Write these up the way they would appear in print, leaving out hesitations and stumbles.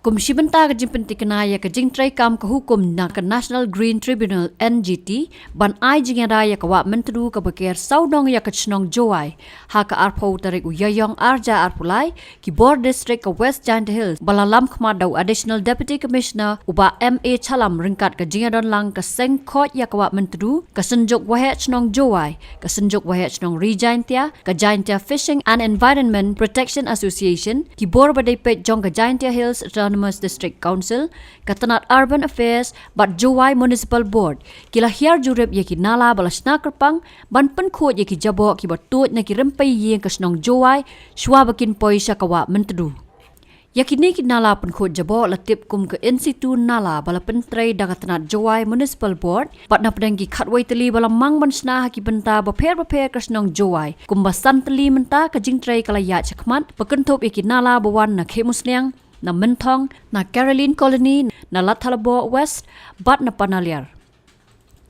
hukum Shibenta ke jimpenti kenaya ke jing Treikam ke hukum na ke National Green Tribunal NGT ban ai jingada ya ke Wah Myntdu ke bekir saudong ya ke chnong joai ha ke arpo tarik uyayong arja arpulai ki board district ke West Giant Hills balalam khmadau additional deputy commissioner uba MA chalam ringkat ke jingadon lang ke sengkot ya ke Wah Myntdu ke senjuk wahe chnong joai ke senjuk wahe chnong rejaintia ke Jaintia Fishing and Environment Protection Association ki board badai pet jong ke Jaintia Hills Autonomous District Council, Katanat Urban Affairs, but Jowai Municipal Board. Kila hiar jurep ye ki nala balas na kerpang, ban pynkhuid ye ki jabo ki batut na ki rempai ye kasnong Jowai, shwa bakin poi sya Wah Myntdu. Yakini ki nala pynkhuid jabo latip kum ke institu nala bala pentrai da Katanat Jowai Municipal Board, bat na pedang ki khatwai teli bala mang bansna ki benta baper kasnong Jowai, kum basan teli menta ke jingtrai kala ïaid shakhmat, bakentop ye ki nala bawan na kemusliang, na Mentong, na Caroline Colony, na Lathalabo West, bat na Panaliar.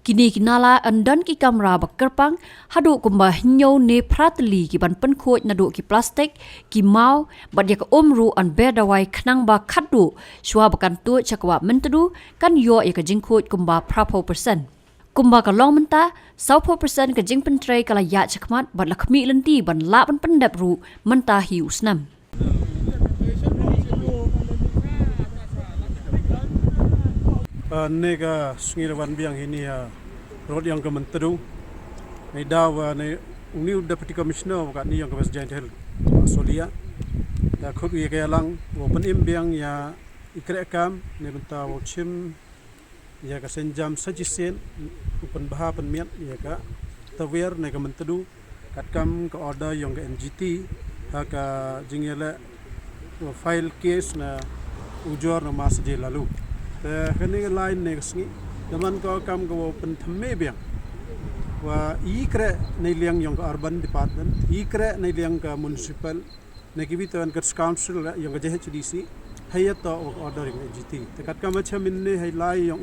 Kini kinala andan ki kamera bakerpang, hadu kumba hinyo ne prateli ki ban pynkhuid na du ki plastik, ki mau, bat ya ke umru an bedawai knang ba khadu, shwa bakan tu cak Wah Myntdu, kan yo ya ke jingkhuid kumba prapo persen. Kumba ka long menta, 40% ke jing pentrai kala ïaid shakhmat, bat lakmi lenti ban laban pendap ru, menta hiu snam. Nega sengirawan biang ini road yang ke Myntdu, ni dawa ni new deputy commissioner kat ni yang ke West Giant Hill, Solia, dah khut ye ke lang, open biang ya Treikam, ni benta wachim, ya ke senjam sajisen, open baha penmiat ya ke tawir ni ke Myntdu, kat kam ke order yang ke NGT, ke jingela file case na ujor na mas je lalu. Kini lain ni kesini, zaman kau kam kau penthame biang, wah ïakre ni liang yang ke urban department, ïakre ni liang ke municipal, ni kibituan ke council yang ke JHDC, hayat tau order yang NGT. Dekat kam macam ini hay lain yang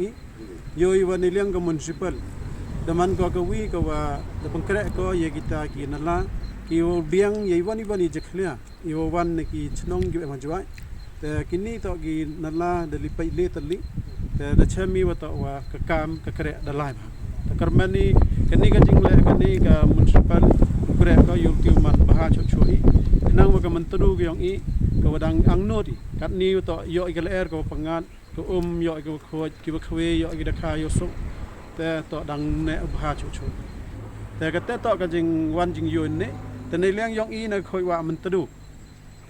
yo iwan ni liang ke municipal, zaman kau kawi kau depan kerek kau ye kita kinala, kiu biang ye iwan jakhlia, iwan ni ki chnong ki majuai. Kini tak gi nala dari pile tali, dah cami watak wa kekam kekerek dalai. Kerana ni kini kajinglah kini ke municipal kerek kau yultiuman bahas cuci. Kenang wa ke Myntdu yang i ke wadang angnodi. Kat ni watak yo ikel air ke pengat ke yo ikel kuat kibakwe yo ikel dakha yo sok. Tak dang ne bahas cuci. Kata tak kajing wan jing yo ni. Teniliang yang i nak koi Wah Myntdu.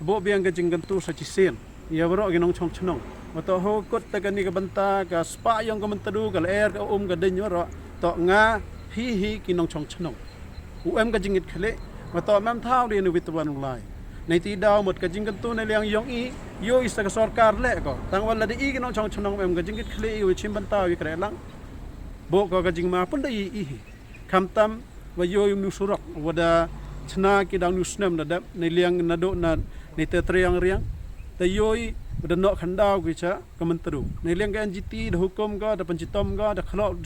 Bo biang kajing kentu sajisen. Ya berok ginong chong chnong. Wato ho kot takani ke benta ke spa yang ke Myntdu ke air ke ke den berok tok nga hi ginong chong chnong. Ke jingit khale wato mam thau di nu witwan ulai. Nei ti daw mot ke jing kentu ne liang yong i yo is ke sarkar le ko. Tang wala di ginong chong chnong ke jingit khale i chim benta wi kre lang. Bo ko ke jing ma pun dai i. Kamtam wa yo nu surak wada chna ki dang nu snam na dap ne liang na do na ne te triang riang. Tayoi berdenok khandau kita ke Myntdu. Ni liang ke NGT dah hukum ga, dah pencitom ga, dah khalok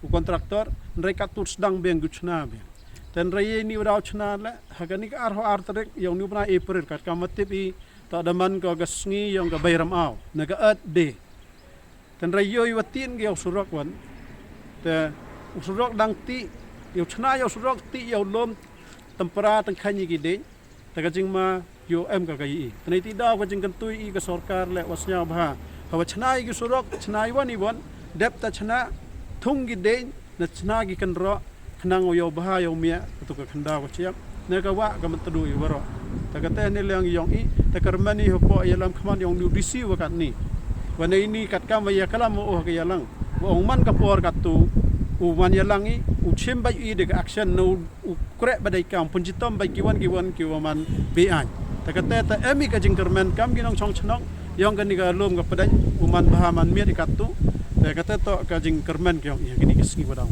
kontraktor, mereka tu sedang biang jingshna biang. Dan raya ini berau cina le, hagan ni ke arho arterik yang ni pernah April kat kamatip i tak daman ke gasngi yang ke bayram au, naga at day. Dan raya watin ke yang surak wan, te surak dang ti, yang cina yang surak ti yang lom tempera tengkanyi gede, tak jing ma yo em ka kai tanai ti daw ka jing kantui i ka sarkar le wasnya bha hawa chnai gi surok chnai wani bon dep ta chna thung gi de na chna gi kan ro khnang yo bha yo mia tu ka khanda ko chiap ne ka wa ka Myntdu yo baro ta ka te ne leang yong i ta karmani ho po yalam khman yong nu disi wa kat ni wa ne ini kat kam ya kalam o ka yalang wa ong man ka por kat tu uman yalang i uchim bai i de action no krek badai kam punjitom bai kiwan kiwaman bi an Takata ta emi ka jingkermen kam ginong chong chnong yang kan ni ka lom ka padai uman bahaman mi dikatu takata to ka jingkermen kyong ya gini kesni badang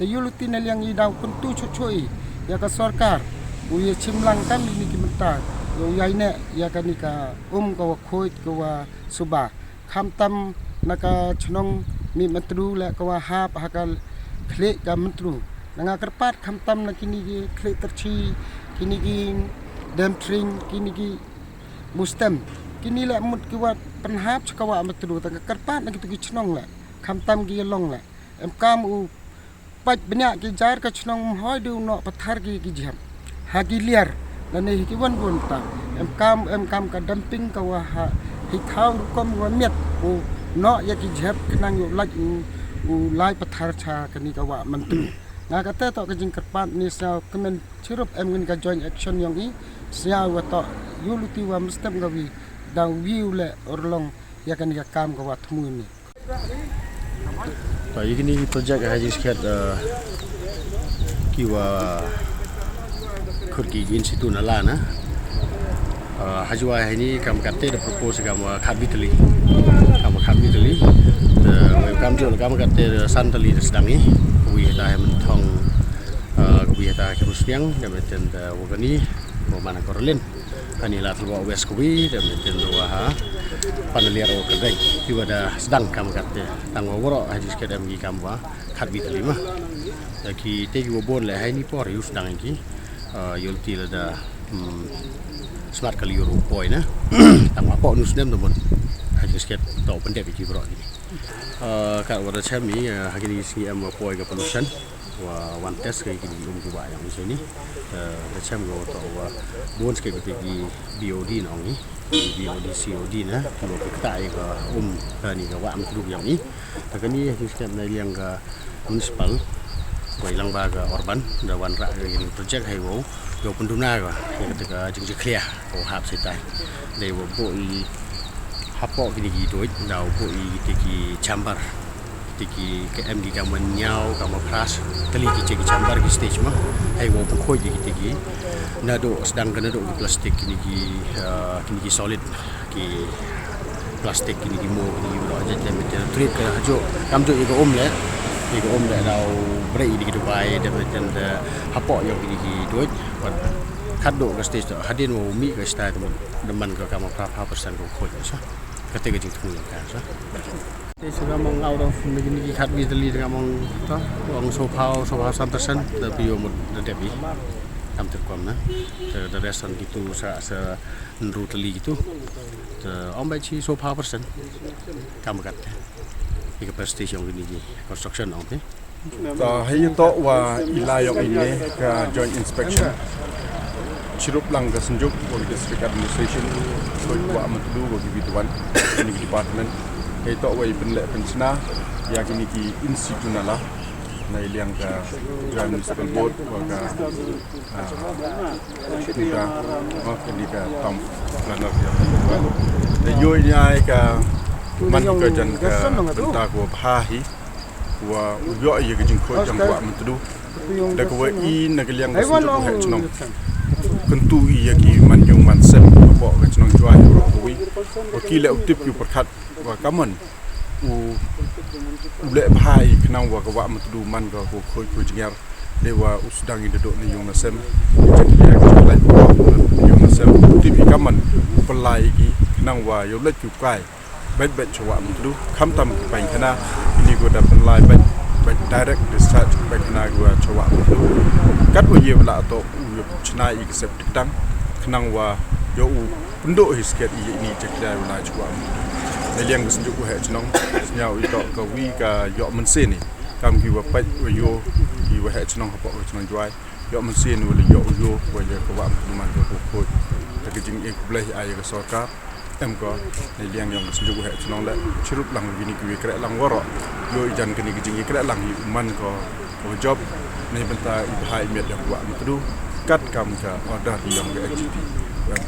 te yulutin yang idau kuntu chuchui ya ka sarkar uye chimlang kan ni ki menta yo yaine ya ka ni ka ka khoi ka wa suba kham tam na ka chnong mi Myntdu le ka wa hap hakal khle ka Myntdu nanga kerpat kham tam na kini ki khle terchi kini ki dem tring kini ki mustem kini lek mut kiwat penhap sekawa Myntdu tang kerpat nak tu chnong lek kham tam gi long lek em kam u pach banyak ki jar ka chnong hoi du no pathar ki jam hagi liar lan ni ki wan bun ta em kam ka dumping ka wa ha hi thau kom wa miet u no ya ki jap kenang yu laj u lai pathar cha kani ka wa Myntdu nga ka te to ka jing kerpat ni sa kemen chirup em ngin ka joint action yang i sia wa to yu luti wa mstem ga wi dang wiu le orlong ya kan ka kam ka wa thmu ni Pak ini projek haji sekiat kiwa kurki institut nala na hajwa ini kam kate de propose kam khabitli kam jo kam kate santali sedang ni wi ta mentong wi ta kerusiang dan meten wagani mana korlin ani la twa west kuwi dan meten wa paneliar o kedai kiwa da sedang kam kate tang woro haji sekiat am gi kam wa khabitli mah ki te ki bon le hai ni por yu sedang ki yulti la da smart kali euro point na tang apa nus dem teman haji sekiat tau pendek ki bro ni ka wara chami hagini si am point ka pollution wa one test ke kini ku ba yang di sini da cham go to wa bon ke ki BOD nong ni BOD COD na lo ke tai ka ni ka wa Myntdu yang ni ta kani haji sekiat na liang ka municipal Wai lang baga orban da wan ra ini project hai wo yo penduna ka ketika jakhlia ko hap sitai dei wo bo I hapo kini gi doi da bo I tiki chamber tiki ke MD ka menyau ka crash teli ki chamber ki stage mah hai wo khoi gi tiki nado sedang kena do plastik kini gi solid ki plastik kini gi mo kini ro aja tem trip ka hajo kam jo iko le Iko le dau brei di Dubai dan hapok yang di duit buat kado ke stage hadin mau mi ke stage deman ke kamu berapa persen ke koi sa ketika jing tu kan sa ini sudah mong out of negeri kat bi teli dengan mong to orang sophau 100% tapi yo mud debi kam terkom na the rest on gitu sa nru teli gitu om bai chi sophau persen kam kat Ika prestation ini construction nanti. Hai to wa ilayok ini ke joint inspection. Cirup lang ke senjuk bagi district administration so wa Myntdu bagi bituan ini department. Hai to wa penlek penjingshna ya kini ki institunala na iliang ke grand municipal board wa kita kini ke tam planner ya. Yo ini ai ke man ka jan ka benta ko phahi wa yo ye ka jing ko jang wa Myntdu da ko I na ka liang ko he chnong kentu I ya ki man jong man sem ko ka chnong jwa ro ko wi ko ki le utip ki perkhat wa kaman u le phai knang wa ka wa Myntdu man ka ko khoi ko jingar le wa usdang I do ni yong na sem jakhlia ka lai ko yong na sem utip ki kaman pelai ki knang wa yo le ki kai bet coba Myntdu kam tam pynkhuid ini gua dapat live bet direct discharge pynkhuid gua coba Myntdu kat wo ye bla to chna I septic tank kenang wa yo penduk hisket ini jakhlia wala coba Myntdu neliang kesenjuk ko he chnong nyau I to ka wi ka yo mensin ni kam gi wa pat wo yo gi wa he chnong hapo ko chnong jwai yo mensin wo yo wa ye ko wa Myntdu man ko ta ke jing e bleh ai ka sarkar em ko ni liang yang senjuk he chnong la chirup lang bini ki krek lang woro yo ijan kini ki jingi krek lang man ko job ni benta I bahai met yang wa Myntdu kat kam ka order yang NGT yang